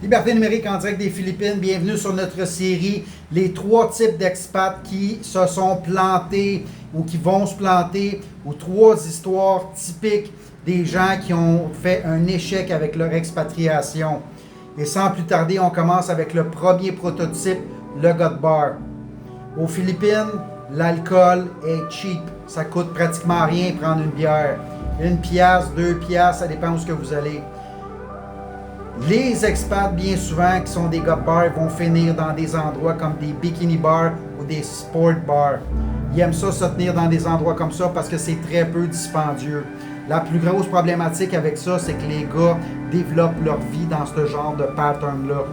Liberté numérique en direct des Philippines, bienvenue sur notre série Les 3 types d'expats qui se sont plantés ou qui vont se planter, ou 3 histoires typiques des gens qui ont fait un échec avec leur expatriation. Et sans plus tarder, on commence avec le premier prototype, le Gut Bar. Aux Philippines, l'alcool est cheap, ça coûte pratiquement rien prendre une bière. 1 piastre, 2 piastres, ça dépend où ce que vous allez. Les expats, bien souvent, qui sont des gut bars, vont finir dans des endroits comme des bikini bars ou des sport bars. Ils aiment ça se tenir dans des endroits comme ça parce que c'est très peu dispendieux. La plus grosse problématique avec ça, c'est que les gars développent leur vie dans ce genre de pattern-là.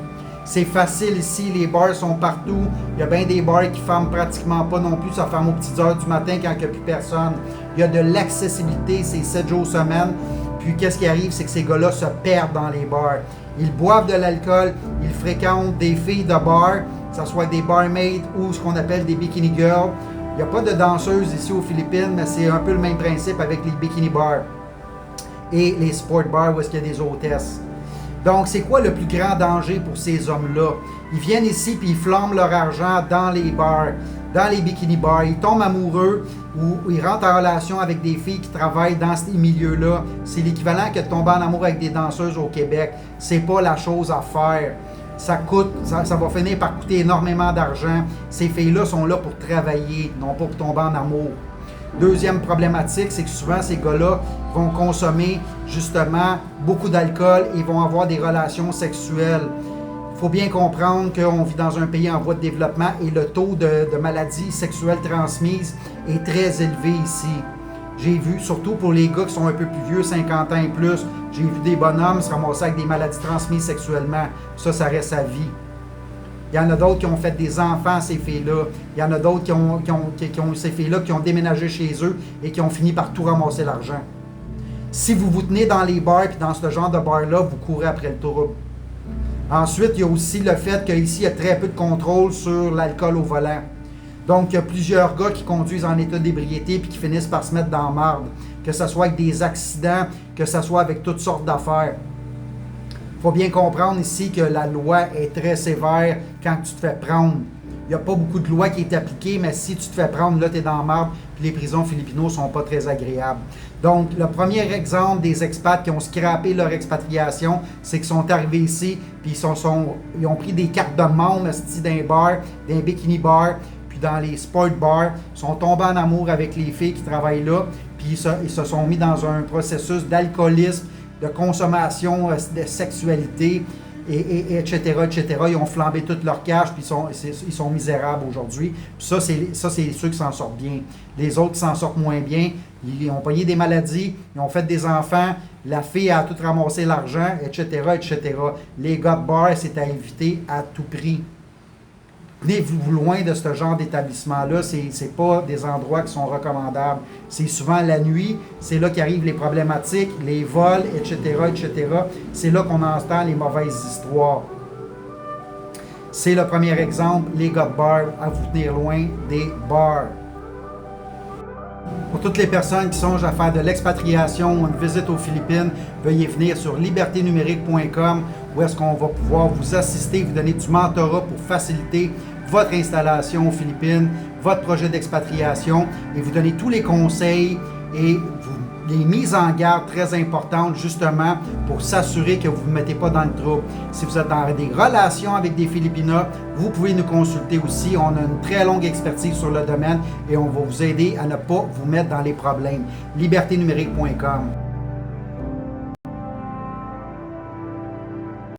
C'est facile ici, les bars sont partout. Il y a bien des bars qui ne ferment pratiquement pas non plus. Ça ferme aux petites heures du matin quand il n'y a plus personne. Il y a de l'accessibilité, c'est 7 jours semaine. Puis qu'est-ce qui arrive, c'est que ces gars-là se perdent dans les bars. Ils boivent de l'alcool, ils fréquentent des filles de bar, que ce soit des barmaids ou ce qu'on appelle des bikini girls. Il n'y a pas de danseuses ici aux Philippines, mais c'est un peu le même principe avec les bikini bars et les sport bars où est-ce qu'il y a des hôtesses. Donc, c'est quoi le plus grand danger pour ces hommes-là? Ils viennent ici puis ils flambent leur argent dans les bars, dans les bikini bars. Ils tombent amoureux ou ils rentrent en relation avec des filles qui travaillent dans ces milieux-là. C'est l'équivalent que de tomber en amour avec des danseuses au Québec. C'est pas la chose à faire. Ça va finir par coûter énormément d'argent. Ces filles-là sont là pour travailler, non pas pour tomber en amour. Deuxième problématique, c'est que souvent ces gars-là vont consommer justement beaucoup d'alcool et vont avoir des relations sexuelles. Il faut bien comprendre qu'on vit dans un pays en voie de développement et le taux de maladies sexuelles transmises est très élevé ici. J'ai vu, surtout pour les gars qui sont un peu plus vieux, 50 ans et plus, j'ai vu des bonhommes se ramasser avec des maladies transmises sexuellement. Ça reste à vie. Il y en a d'autres qui ont fait des enfants, ces filles-là. Il y en a d'autres qui ont ces filles-là qui ont déménagé chez eux et qui ont fini par tout ramasser l'argent. Si vous vous tenez dans les bars et dans ce genre de bar-là, vous courez après le trouble. Ensuite, il y a aussi le fait qu'ici, il y a très peu de contrôle sur l'alcool au volant. Donc, il y a plusieurs gars qui conduisent en état d'ébriété et qui finissent par se mettre dans la marde. Que ce soit avec des accidents, que ce soit avec toutes sortes d'affaires. Il faut bien comprendre ici que la loi est très sévère quand tu te fais prendre. Il n'y a pas beaucoup de lois qui est appliquée, mais si tu te fais prendre, là, tu es dans la marde, puis les prisons philippines ne sont pas très agréables. Donc, le premier exemple des expats qui ont scrappé leur expatriation, c'est qu'ils sont arrivés ici, puis ils ont pris des cartes de membres d'un bar, d'un bikini bar, puis dans les sport bars, ils sont tombés en amour avec les filles qui travaillent là, puis ils se sont mis dans un processus d'alcoolisme, de consommation, de sexualité, etc., etc. Ils ont flambé toute leur cash, puis ils sont misérables aujourd'hui. Puis ça, c'est ceux qui s'en sortent bien. Les autres qui s'en sortent moins bien, ils ont pogné des maladies, ils ont fait des enfants, la fille a tout ramassé l'argent, etc., etc. Les gut bars, c'est à éviter à tout prix. Tenez-vous loin de ce genre d'établissement-là, c'est pas des endroits qui sont recommandables. C'est souvent la nuit, c'est là qu'arrivent les problématiques, les vols, etc., etc. C'est là qu'on entend les mauvaises histoires. C'est le premier exemple, les gut bars, à vous tenir loin des bars. Pour toutes les personnes qui songent à faire de l'expatriation ou une visite aux Philippines, veuillez venir sur liberténumérique.com où est-ce qu'on va pouvoir vous assister, vous donner du mentorat pour faciliter votre installation aux Philippines, votre projet d'expatriation et vous donner tous les conseils et les mises en garde très importantes justement pour s'assurer que vous ne vous mettez pas dans le trouble. Si vous êtes dans des relations avec des Philippinas, vous pouvez nous consulter aussi. On a une très longue expertise sur le domaine et on va vous aider à ne pas vous mettre dans les problèmes. liberténumérique.com